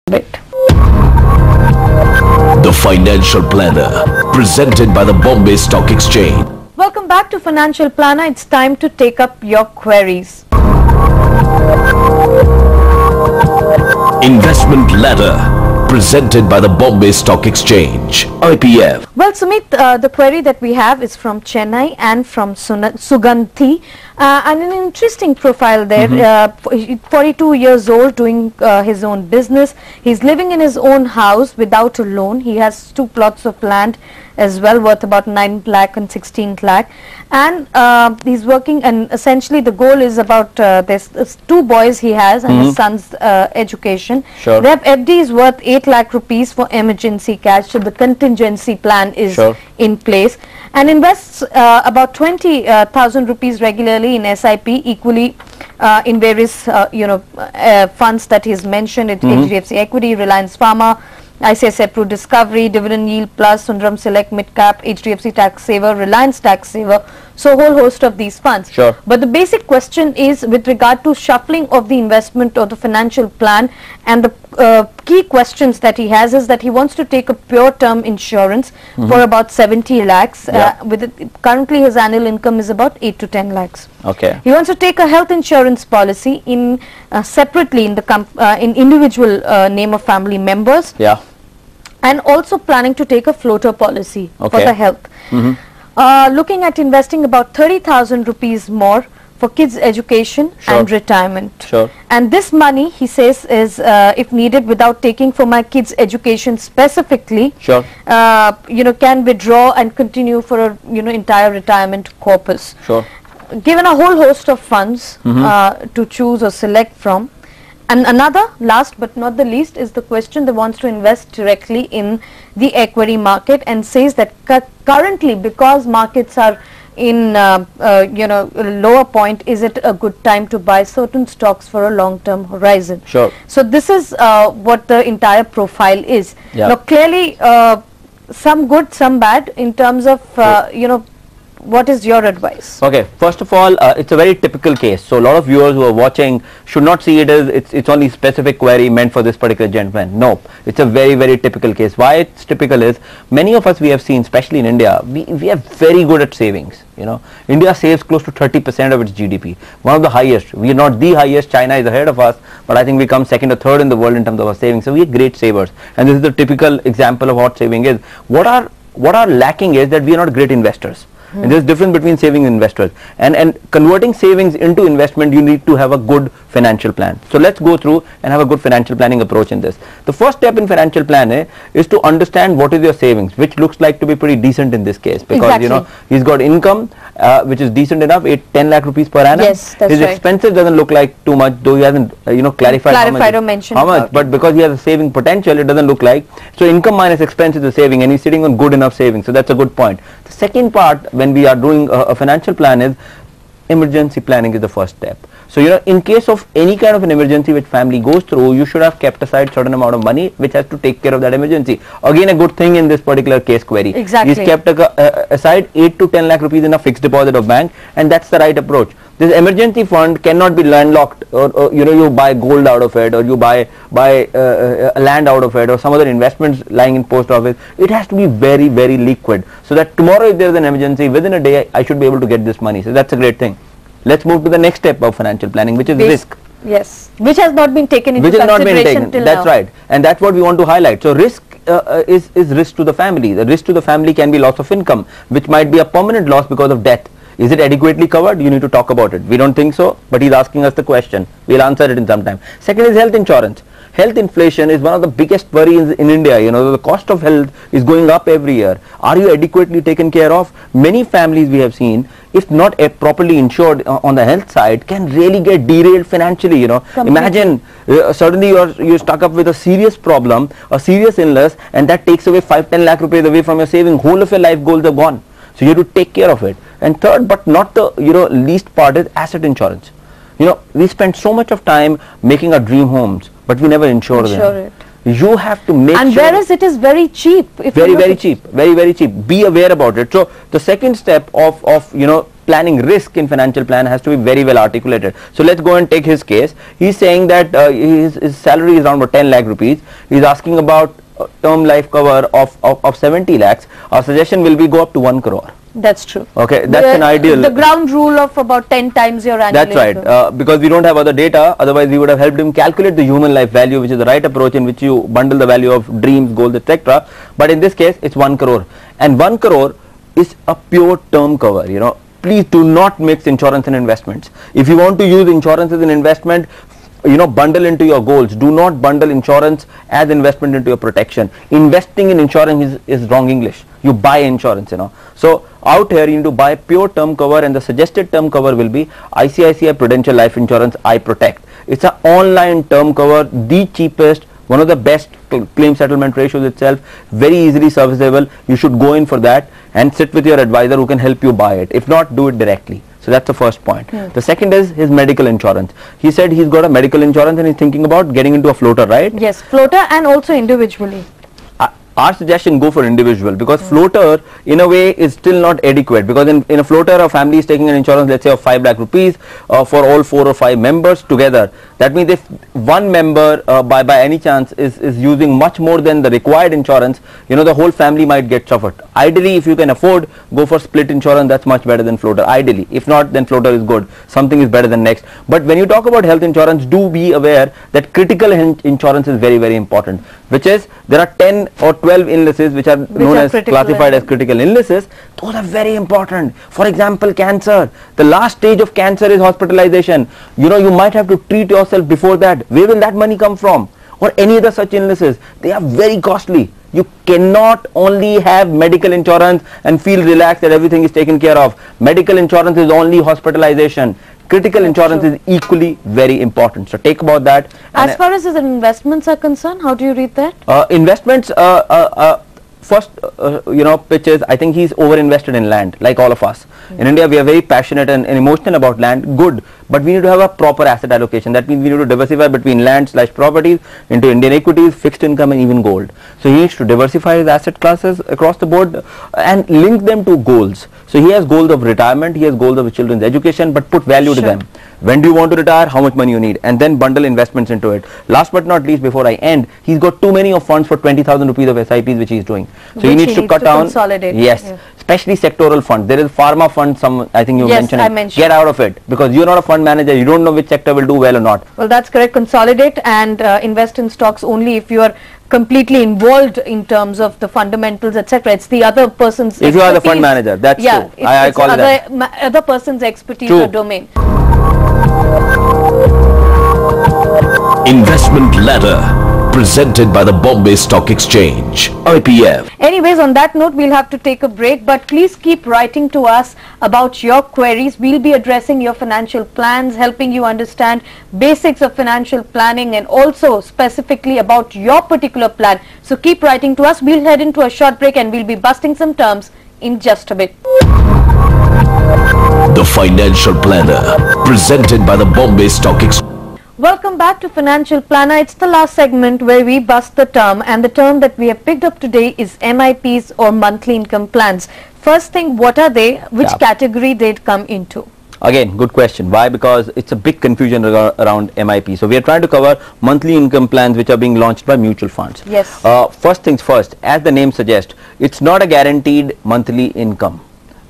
bit. The Financial Planner, presented by the Bombay Stock Exchange. Welcome back to Financial Planner. It's time to take up your queries. Investment Ladder, presented by the Bombay Stock Exchange, IPF. Well, Sumit, the query that we have is from Chennai and from Sugandhi, and an interesting profile there. 42 years old, doing his own business. He's living in his own house without a loan. He has 2 plots of land as well, worth about 9 lakh and 16 lakh, and he's working, and essentially the goal is about there's 2 boys he has and his son's education. Sure. Their FD is worth 8 lakh rupees for emergency cash, so the contingency plan is in place, and invests about 20,000 rupees regularly in SIP, equally in various funds that he's mentioned, HDFC Equity, Reliance Pharma, ICICI Pru Discovery, Dividend Yield Plus, Sundaram Select Mid Cap, HDFC Tax Saver, Reliance Tax Saver, so a whole host of these funds. Sure. But the basic question is with regard to shuffling of the investment or the financial plan, and the key questions that he has is that he wants to take a pure term insurance for about 70 lakhs. Currently his annual income is about 8 to 10 lakhs. Okay. He wants to take a health insurance policy in separately in the in individual name of family members. Yeah. And also planning to take a floater policy for the health. Looking at investing about 30,000 rupees more for kids' education and retirement. Sure. And this money, he says, is if needed without taking for my kids' education specifically, Sure. Can withdraw and continue for a entire retirement corpus. Sure. Given a whole host of funds to choose or select from. And another, last but not the least, is the question that wants to invest directly in the equity market, and says that currently, because markets are in lower point, is it a good time to buy certain stocks for a long-term horizon? Sure. So this is what the entire profile is. Yeah. Now clearly, some good, some bad in terms of what is your advice? Okay, first of all, it's a very typical case. So a lot of viewers who are watching should not see it as it's only specific query meant for this particular gentleman. No, it's a very, very typical case. Why it's typical is many of us we have seen, especially in India, we are very good at savings. India saves close to 30% of its GDP, one of the highest. We are not the highest. China is ahead of us, but I think we come second or third in the world in terms of our savings. So we are great savers, and this is the typical example of what saving is. What are lacking is that we are not great investors. And there's difference between saving and investors, and converting savings into investment, you need to have a good financial plan. So let's go through and have a good financial planning approach in this. The first step in financial plan is to understand what is your savings, which looks like to be pretty decent in this case, because he's got income which is decent enough, 10 lakh rupees per annum. Yes, that's his right. expenses doesn't look like too much, though he hasn't clarified or mentioned how much, but because he has a saving potential, it doesn't look like. So income minus expense is the saving, and he's sitting on good enough savings. So that's a good point. The second part, when we are doing a financial plan, is emergency planning is the first step. So in case of any kind of an emergency which family goes through, you should have kept aside certain amount of money which has to take care of that emergency. Again, a good thing in this particular case query. Exactly. He's kept aside 8 to 10 lakh rupees in a fixed deposit of bank, and that's the right approach. This emergency fund cannot be landlocked, or you buy gold out of it, or you buy land out of it, or some other investments lying in post office. It has to be very, very liquid, so that tomorrow if there is an emergency, within a day I should be able to get this money. So that's a great thing. Let's move to the next step of financial planning, which is risk. Yes, which has not been taken into consideration till now. That's right, and that's what we want to highlight. So risk is risk to the family. The risk to the family can be loss of income, which might be a permanent loss because of death. Is it adequately covered? You need to talk about it. We don't think so, but he's asking us the question. We'll answer it in some time. Second is health insurance. Health inflation is one of the biggest worries in India. The cost of health is going up every year. Are you adequately taken care of? Many families we have seen, if not properly insured on the health side, can really get derailed financially. Imagine suddenly you're stuck up with a serious problem, a serious illness, and that takes away 5-10 lakh rupees away from your saving. Whole of your life goals are gone. So you have to take care of it. And third, but not the least part, is asset insurance. We spend so much of time making our dream homes, but we never insure them. You have to make and sure. And whereas it is very cheap. Very cheap. Be aware about it. So the second step of planning risk in financial plan has to be very well articulated. So let's go and take his case. He's saying that his salary is around about 10 lakh rupees. He's asking about term life cover of 70 lakhs. Our suggestion will be go up to 1 crore. That's true. Okay, that's an ideal. The ground rule of about 10 times your annual That's right. Because we don't have other data, otherwise we would have helped him calculate the human life value, which is the right approach in which you bundle the value of dreams, goals, etc. But in this case, it's 1 crore. And 1 crore is a pure term cover, you know. Please do not mix insurance and investments. If you want to use insurance as an investment, you know, bundle into your goals. Do not bundle insurance as investment into your protection. Investing in insurance is wrong English. You buy insurance, you know. So out here you need to buy pure term cover, and the suggested term cover will be ICICI Prudential Life Insurance I Protect. It's an online term cover, the cheapest, one of the best claim settlement ratios itself, very easily serviceable. You should go in for that and sit with your advisor who can help you buy it. If not, do it directly. So that's the first point. The second is his medical insurance. He said he's got a medical insurance and he's thinking about getting into a floater, right? Yes, floater and also individually. Our suggestion, go for individual, because floater in a way is still not adequate, because in a floater a family is taking an insurance, let's say of 5 lakh rupees for all 4 or 5 members together. That means if one member by any chance is using much more than the required insurance, you know, the whole family might get suffered. Ideally, if you can afford, go for split insurance. That's much better than floater, ideally. If not, then floater is good. Something is better than next. But when you talk about health insurance, do be aware that critical insurance is very, very important, which is there are 10 or 12 illnesses which are known as classified as critical illnesses. Those are very important. For example, cancer. The last stage of cancer is hospitalization. You know, you might have to treat yourself before that. Where will that money come from? Or any other such illnesses. They are very costly. You cannot only have medical insurance and feel relaxed that everything is taken care of. Medical insurance is only hospitalization. Critical insurance is equally very important. So take about that. As far as his investments are concerned, how do you read that? Investments, first, you know, pitches, I think he's over invested in land, like all of us. In India, we are very passionate and emotional about land, good, but we need to have a proper asset allocation. That means we need to diversify between land/properties into Indian equities, fixed income and even gold. So he needs to diversify his asset classes across the board and link them to goals. So he has goals of retirement, he has goals of children's education, but put value to them. When do you want to retire? How much money you need? And then bundle investments into it. Last but not least, before I end, he's got too many of funds for 20,000 rupees of SIPs which he's doing. So he needs to cut down. Consolidate. Yes. Especially sectoral funds. There is pharma fund, I think you mentioned. I mentioned. Get out of it, because you're not a fund manager. You don't know which sector will do well or not. Well, that's correct. Consolidate and invest in stocks only if you are completely involved in terms of the fundamentals, etc. It's the other person's expertise. If you are the fund manager, that's true. I call it that. Other person's expertise True. or domain. Investment Ladder, presented by the Bombay Stock Exchange, IPF. Anyways, on that note, we'll have to take a break, but please keep writing to us about your queries. We'll be addressing your financial plans, helping you understand basics of financial planning and also specifically about your particular plan. So keep writing to us. We'll head into a short break and we'll be busting some terms in just a bit. The Financial Planner, presented by the Bombay Stock Exchange. Welcome back to Financial Planner. It's the last segment where we bust the term, and the term that we have picked up today is MIPs or monthly income plans. First thing, what are they? Which category they'd come into? Again, good question. Why? Because it's a big confusion around MIP. So we are trying to cover monthly income plans which are being launched by mutual funds. Yes. First things first, as the name suggests, it's not a guaranteed monthly income.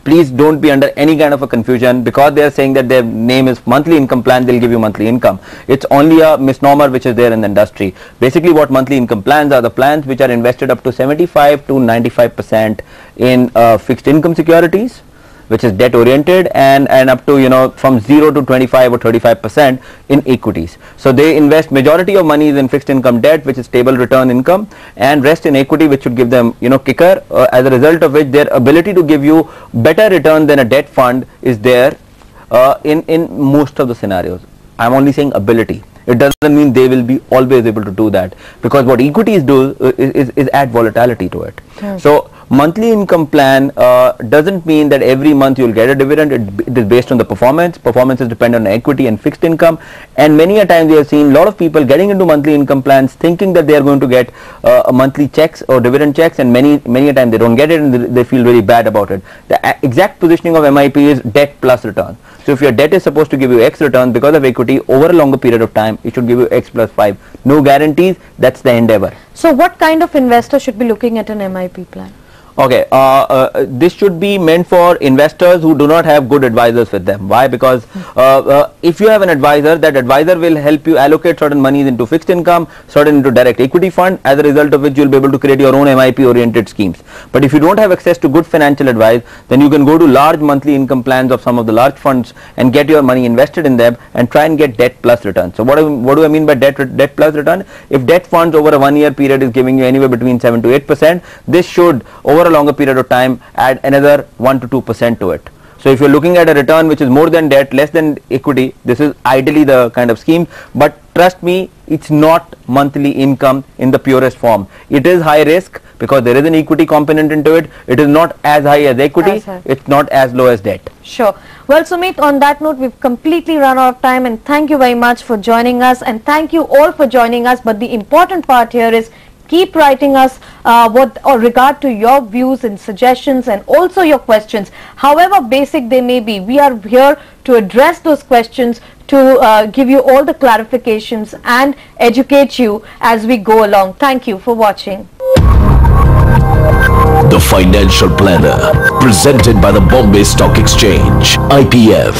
Please don't be under any kind of a confusion because they are saying that their name is monthly income plan, they'll give you monthly income. It's only a misnomer which is there in the industry. Basically what monthly income plans are, the plans which are invested up to 75 to 95% in fixed income securities, which is debt oriented, and up to, you know, from 0 to 25 or 35% in equities. So they invest majority of money in fixed income debt, which is stable return income, and rest in equity, which should give them, you know, kicker, as a result of which their ability to give you better return than a debt fund is there in most of the scenarios. I'm only saying ability. It doesn't mean they will be always able to do that, because what equities do is add volatility to it. So monthly income plan doesn't mean that every month you'll get a dividend. It is based on the performance. Performance is dependent on equity and fixed income, and many a time we have seen a lot of people getting into monthly income plans thinking that they are going to get monthly checks or dividend checks, and many a time they don't get it and they feel very bad about it. The exact positioning of MIP is debt plus return. So if your debt is supposed to give you X return, because of equity over a longer period of time, it should give you X plus 5. No guarantees, that's the endeavor. So what kind of investor should be looking at an MIP plan? Okay, this should be meant for investors who do not have good advisors with them. Why? Because if you have an advisor, that advisor will help you allocate certain monies into fixed income, certain into direct equity fund, as a result of which you will be able to create your own MIP oriented schemes. But if you don't have access to good financial advice, then you can go to large monthly income plans of some of the large funds and get your money invested in them and try and get debt plus return. So what do I mean by debt plus return? If debt funds over a 1 year period is giving you anywhere between 7 to 8%, this should over a longer period of time add another 1 to 2% to it. So if you're looking at a return which is more than debt, less than equity, this is ideally the kind of scheme. But trust me, it's not monthly income in the purest form. It is high risk because there is an equity component into it. It is not as high as equity. It's not as low as debt. Sure. Well, Sumit, on that note, we've completely run out of time, and thank you very much for joining us, and thank you all for joining us. But the important part here is keep writing us regard to your views and suggestions, and also your questions, however basic they may be. We are here to address those questions, to give you all the clarifications and educate you as we go along. Thank you for watching. The Financial Planner, presented by the Bombay Stock Exchange, IPF.